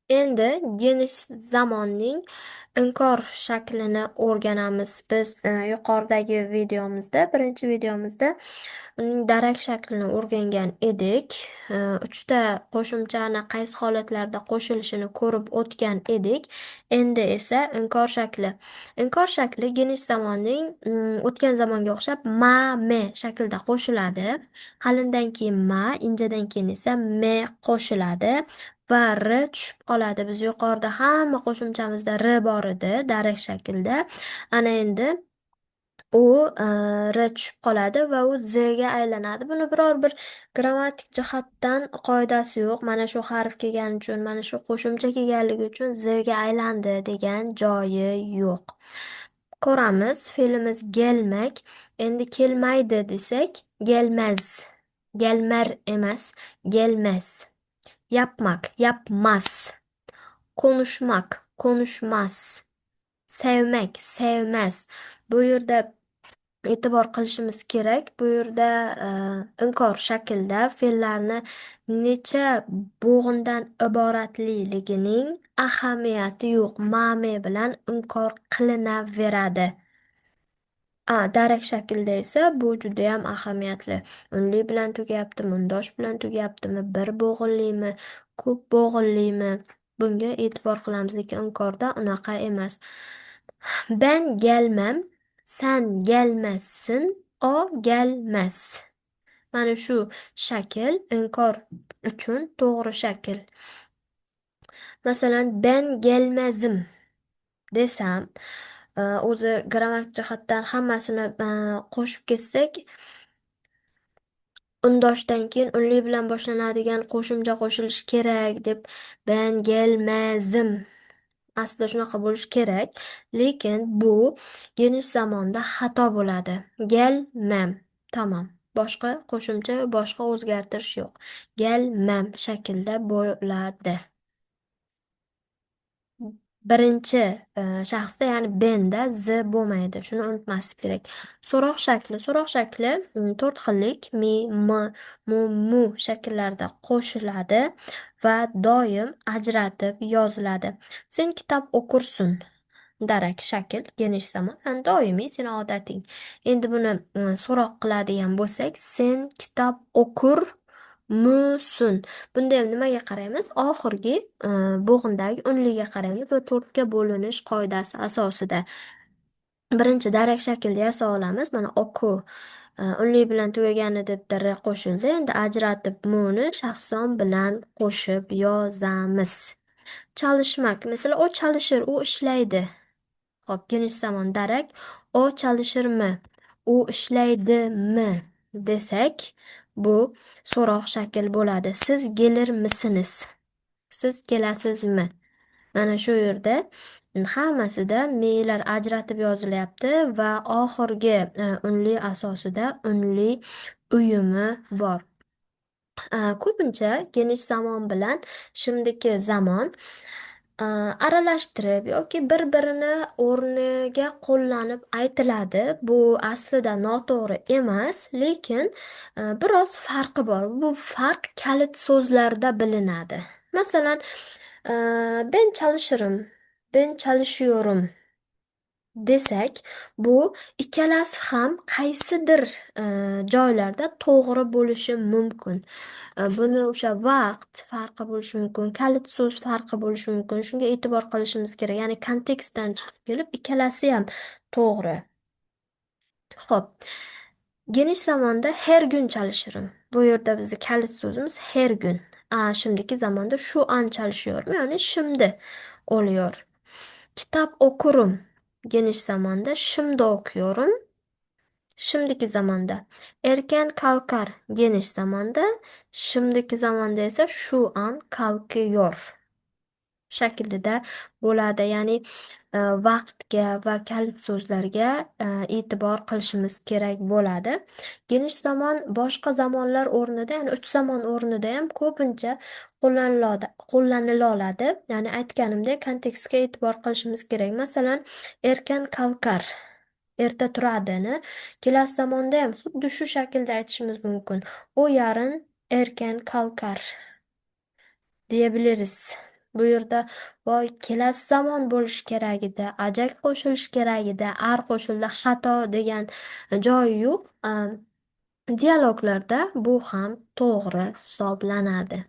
Endi genish zamonning inkor shaklini o'rganamiz. Biz yuqoridagi videomizda, birinchi videomizda uning darak shaklini o'rgangan edik. Uchta qo'shimchani qaysi holatlarda qo'shilishini ko'rib o'tgan edik. Endi esa inkor shakli. Inkor shakli genish zamonning o'tgan zamonga o'xshab ma, me shaklda qo'shiladi. Qalindan keyin ma, injadan keyin esa me qo'shiladi. Va R tushib qoladi. Biz yuqorida hamma qo'shimchamizda R bor edi, darak shaklda. Ana endi u R tushib qoladi va u Z ga aylanadi. Buni biror bir grammatik jihatdan qoidasi yo'q. Mana shu harf kelgani uchun, mana shu qo'shimcha kelganligi uchun Z ga aylandi degan joyi yo'q. Ko'ramiz, fe'limiz gelmak. Endi kelmaydi desak, gelmez. Gelmer emas, gelmez. Yapmak, yapmaz. Konuşmak, konuşmaz. Sevmek, sevmez. Bu yerda e'tibor qilishimiz kerak. Bu yerda inkor shaklda fe'llarni necha bo'g'indan iboratliligining ahamiyati yo'q. Ma'me bilan inkor qilinaveradi. Darak shaklda esa bu judayam ahamiyatli. Unli bilan tugayaptimi, undosh bilan tugayaptimi, bir bo'g'inlimi, ko'p bo'g'inlimi? Bunga e'tibor qilamiz, lekin inkorda unaqa emas. Ben gelmem, sen gelmezsin, o gelmez. Mana shu shakl inkor uchun to'g'ri shakl. Masalan, ben gelmezim desam, o'zi grammatik jihatdan hammasini qo'shib ketsak, undoshdan keyin unli bilan boshlanadigan qo'shimcha qo'shilishi kerak deb ben gelmezim. Aslida shunaqa bo'lishi kerak, lekin bu genish zamonda xato bo'ladi. Gelmem. Tamam. Boshqa qo'shimcha, boshqa o'zgartirish yo'q. Gelmem shaklda bo'ladi. Birinchi shaxsda, ya'ni benda z bo'lmaydi. Shuni unutmaslik kerak. So'roq shakli. So'roq shakli to'rt xillik mi, m, mu shakllarda qo'shiladi va doim ajratib yoziladi. Sen kitob o'qursun. Darak shakl, genish zamon, doimiy seni odating. Endi buni so'roq qiladigan bo'lsak, sen kitob o'qur musun? Bunda ham nimaga qaraymiz? Oxirgi bo'g'indagi unliga qaraymiz va to'rtga bo'linish qoidasi asosida birinchi darak shaklda yasa olamiz. Mana oku unli bilan tugagani deb r qo'shildi. Endi ajratib muni shaxson bilan qo'shib yozamiz. Chalishmak. Masalan, u chalishir, u ishlaydi. Xo'p, genish zamon darak. O chalishirmi? U ishlaydimi? Desak, bu so'roq shakl bo'ladi. Siz kelirmisiniz? Siz kelasizmi? Mana shu yerda hammasida me'lar ajratib yozilyapti va oxirgi unli asosida unli uyumi bor. Ko'pincha genish zamon bilan shimdiki zamon aralashtirib yoki bir-birini o'rniga qo'llanib aytiladi. Bu aslida noto'g'ri emas, lekin biroz farqi bor. Bu farq kalit so'zlarda bilinadi. Masalan, ben çalışırım, ben çalışıyorum desak, bu ikkalasi ham qaysidir joylarda to'g'ri bo'lishi mumkin. Buni o'sha vaqt farqi bo'lishi mumkin, kalit so'z farqi bo'lishi mumkin. Shunga e'tibor qilishimiz kerak. Ya'ni kontekstdan chiqib kelib, ikkalasi ham to'g'ri. Xo'p, genish zamonda her gün çalışırım. Bu yerda bizni kalit so'zimiz her gün. Şimdiki zamonda shu an çalışıyorum. Ya'ni şimdi oluyor. Kitap okurum. Genish zamonda şimdi okuyorum. Şimdiki zamanda. Erken kalkar. Genish zamanda. Şimdiki zamanda esa shu an kalkıyor shaklida bo'ladi. Ya'ni vaqtga va kalit so'zlarga e'tibor qilishimiz kerak bo'ladi. Genish zamon boshqa zamonlar o'rnida, ya'ni uch zamon o'rnida ham ko'pincha qo'llanila oladi. Ya'ni aytganimdek kontekstga e'tibor qilishimiz kerak. Masalan, erkan kalkar. Erta turadini kelasi zamonda ham xuddi shu shaklda aytishimiz mumkin. U yarın erken kalkar diyebiliriz. Bu yerda voy kelasi zamon bo'lishi kerak edi, ajak qo'shilishi kerak edi, ar qo'shildi, xato degan joyi yo'q. Dialoglarda bu ham to'g'ri hisoblanadi.